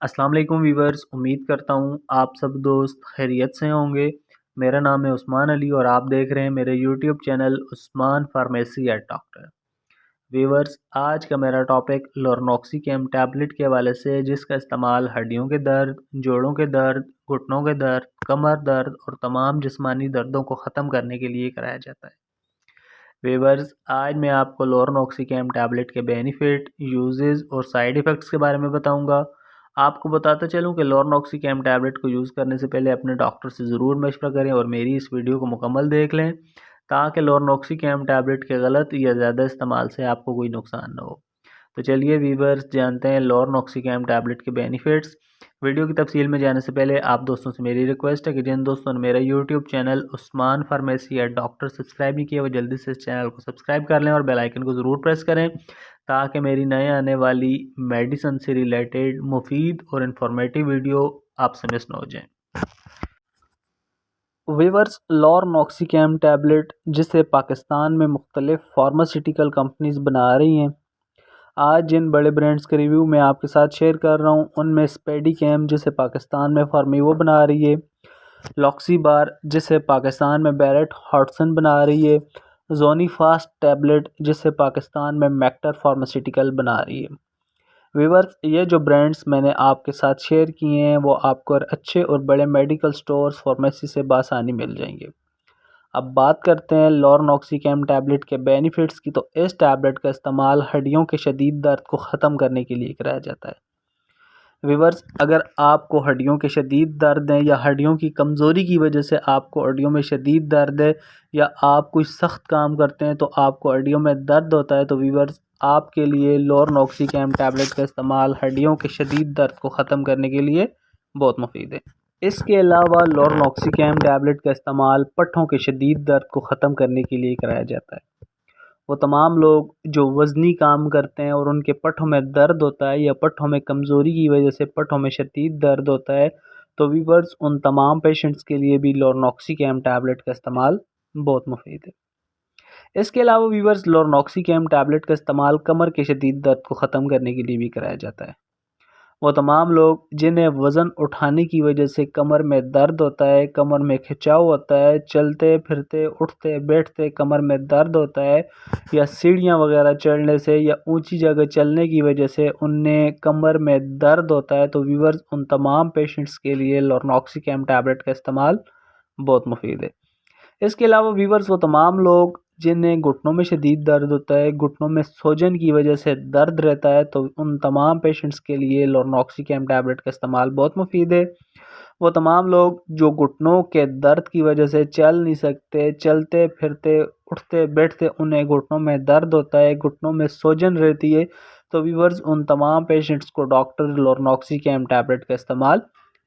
अस्सलाम वालेकुम वीवर्स, उम्मीद करता हूँ आप सब दोस्त खैरियत से होंगे। मेरा नाम है उस्मान अली और आप देख रहे हैं मेरे YouTube channel Usman pharmacy at doctor. Viewers, आज का मेरा टॉपिक लोरनॉक्सिकेम टैबलेट के हवाले से है, जिसका इस्तेमाल हड्डियों के दर्द, जोड़ों के दर्द, घुटनों के दर्द, कमर दर्द और तमाम जिस्मानी दर्दों को ख़त्म करने के लिए कराया जाता है। वीवर्स, आज मैं आपको लोरनॉक्सिकेम टैबलेट के बेनिफिट, यूजेस और साइड इफ़ेक्ट्स के बारे में बताऊंगा। आपको बताता चलूं कि लोरनॉक्सिकेम टैबलेट को यूज़ करने से पहले अपने डॉक्टर से ज़रूर मशवरा करें और मेरी इस वीडियो को मुकम्मल देख लें, ताकि लोरनॉक्सिकेम टैबलेट के गलत या ज़्यादा इस्तेमाल से आपको कोई नुकसान ना हो। तो चलिए वीवर्स, जानते हैं लोरनॉक्सिकेम टैबलेट के बेनिफिट्स। वीडियो की तफसील में जाने से पहले आप दोस्तों से मेरी रिक्वेस्ट है कि जिन दोस्तों ने मेरा YouTube channel Usman pharmacy at doctor subscribe नहीं किया, वो जल्दी से इस चैनल को सब्सक्राइब कर लें और बेल आइकन को ज़रूर प्रेस करें, ताकि मेरी नए आने वाली मेडिसिन से रिलेटेड मुफीद और इंफॉर्मेटिव वीडियो आपसे मिस ना हो जाए। वीवर्स, लोरनॉक्सिकेम टैबलेट जिसे पाकिस्तान में मुख्तलिफ फार्मास्यूटिकल कंपनीज बना रही हैं, आज जिन बड़े ब्रांड्स के रिव्यू मैं आपके साथ शेयर कर रहा हूँ, उनमें स्पेडिकेम जिसे पाकिस्तान में फार्मीवो बना रही है, लॉक्सीबार जिसे पाकिस्तान में बैरेट हॉटसन बना रही है, जोनी फास्ट टैबलेट जिसे पाकिस्तान में मैक्टर फार्मास्यूटिकल बना रही है। वीवर्स, ये जो ब्रांड्स मैंने आपके साथ शेयर किए हैं वो आपको अच्छे और बड़े मेडिकल स्टोर्स फार्मेसी से बासानी मिल जाएंगे। अब बात करते हैं लोरनॉक्सिकेम टैबलेट के बेनिफिट्स की। तो इस टैबलेट का इस्तेमाल हड्डियों के शदीद दर्द को ख़त्म करने के लिए कराया जाता है। वीवर्स, अगर आपको हड्डियों के शदीद दर्द है या हड्डियों की कमज़ोरी की वजह से आपको हड्डियों में शदीद दर्द है, या आप कोई सख्त काम करते हैं तो आपको हड्डियों में दर्द होता है, तो वीवर्स आपके लिए लोरनॉक्सिकेम टैबलेट का इस्तेमाल हड्डियों के शदीद दर्द को ख़त्म करने के लिए बहुत मुफीद है। इसके अलावा लोरनॉक्सिकेम टैबलेट का इस्तेमाल पट्ठों के शदीद दर्द को ख़त्म करने के लिए कराया जाता है। वो तमाम लोग जो वज़नी काम करते हैं और उनके पट्ठों में दर्द होता है या पट्ठों में कमज़ोरी की वजह से पट्ठों में शदीद दर्द होता है, तो वीवर्स उन तमाम पेशेंट्स के लिए भी लोरनॉक्सिकेम टैबलेट का इस्तेमाल बहुत मुफीद है। इसके अलावा वीवर्स, लोरनॉक्सिकेम टैबलेट का इस्तेमाल कमर के शदीद दर्द को ख़त्म करने के लिए भी कराया जाता है। वो तमाम लोग जिन्हें वज़न उठाने की वजह से कमर में दर्द होता है, कमर में खिंचाव होता है, चलते फिरते उठते बैठते कमर में दर्द होता है, या सीढ़ियाँ वगैरह चढ़ने से या ऊंची जगह चलने की वजह से उन्हें कमर में दर्द होता है, तो वीवर्स उन तमाम पेशेंट्स के लिए लोरनॉक्सिकेम टैबलेट का इस्तेमाल बहुत मुफीद है। इसके अलावा वीवर्स, वो तमाम लोग जिन्हें घुटनों में शदीद दर्द होता है, घुटनों में सोजन की वजह से दर्द रहता है, तो उन तमाम पेशेंट्स के लिए लोरनॉक्सिकेम टैबलेट का इस्तेमाल बहुत मुफीद है। वो तमाम लोग जो घुटनों के दर्द की वजह से चल नहीं सकते, चलते फिरते उठते बैठते उन्हें घुटनों में दर्द होता है, घुटनों में सोजन रहती है, तो वीवर्स उन तमाम पेशेंट्स को डॉक्टर लोरनॉक्सिकेम टैबलेट का इस्तेमाल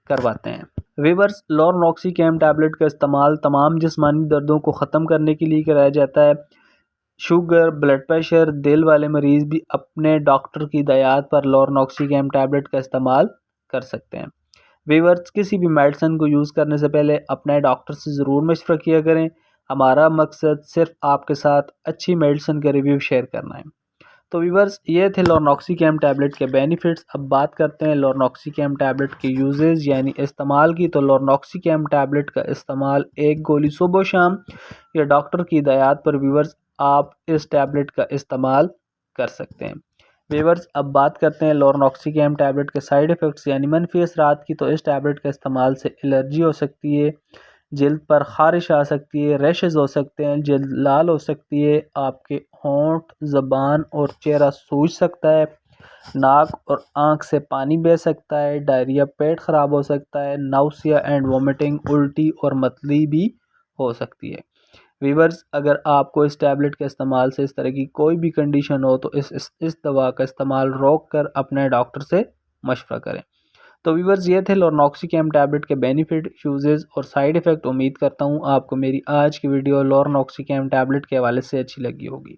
करवाते हैं। वीवर्स, लोरनॉक्सिकेम टैबलेट का इस्तेमाल तमाम जिस्मानी दर्दों को ख़त्म करने के लिए कराया जाता है। शुगर, ब्लड प्रेशर, दिल वाले मरीज़ भी अपने डॉक्टर की हिदायत पर लोरनॉक्सिकेम टैबलेट का इस्तेमाल कर सकते हैं। वीवर्स, किसी भी मेडिसिन को यूज़ करने से पहले अपने डॉक्टर से ज़रूर मशवरा किया करें। हमारा मकसद सिर्फ आपके साथ अच्छी मेडिसिन का रिव्यू शेयर करना है। तो वीवर्स, ये थे लोरनॉक्सिकेम टैबलेट के बेनिफिट्स। अब बात करते हैं लोरनॉक्सिकेम टैबलेट के यूजेस यानी इस्तेमाल की। तो लोरनॉक्सिकेम टैबलेट का इस्तेमाल एक गोली सुबह शाम या डॉक्टर की हिदायत पर वीवर्स आप इस टैबलेट का इस्तेमाल कर सकते हैं। वीवर्स, अब बात करते हैं लोरनॉक्सिकेम टैबलेट के साइड इफ़ेक्ट्स यानी मनफी असरात की। तो इस टैबलेट के इस्तेमाल से एलर्जी हो सकती है, जल्द पर ख़ारिश आ सकती है, रैशेज़ हो सकते हैं, जल्द लाल हो सकती है, आपके होंठ, ज़बान और चेहरा सूज सकता है, नाक और आँख से पानी बह सकता है, डायरिया, पेट ख़राब हो सकता है, नाउसिया एंड वोमिटिंग, उल्टी और मतली भी हो सकती है। वीवर्स, अगर आपको इस टैबलेट के इस्तेमाल से इस तरह की कोई भी कंडीशन हो, तो इस दवा का इस्तेमाल रोक कर अपने डॉक्टर से मशवरा करें। तो वीवर्स, ये थे लोरनॉक्सिकेम टैबलेट के बेनिफिट, यूजेस और साइड इफ़ेक्ट। उम्मीद करता हूँ आपको मेरी आज की वीडियो लोरनॉक्सिकेम टैबलेट के हवाले से अच्छी लगी होगी।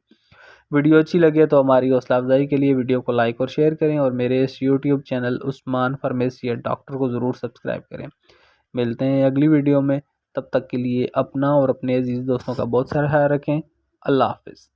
वीडियो अच्छी लगे तो हमारी हौसला अफजाई के लिए वीडियो को लाइक और शेयर करें और मेरे इस YouTube channel Usman pharmacy at doctor को ज़रूर सब्सक्राइब करें। मिलते हैं अगली वीडियो में, तब तक के लिए अपना और अपने अजीज़ दोस्तों का बहुत सारा ख्याल रखें। अल्लाह हाफिज़।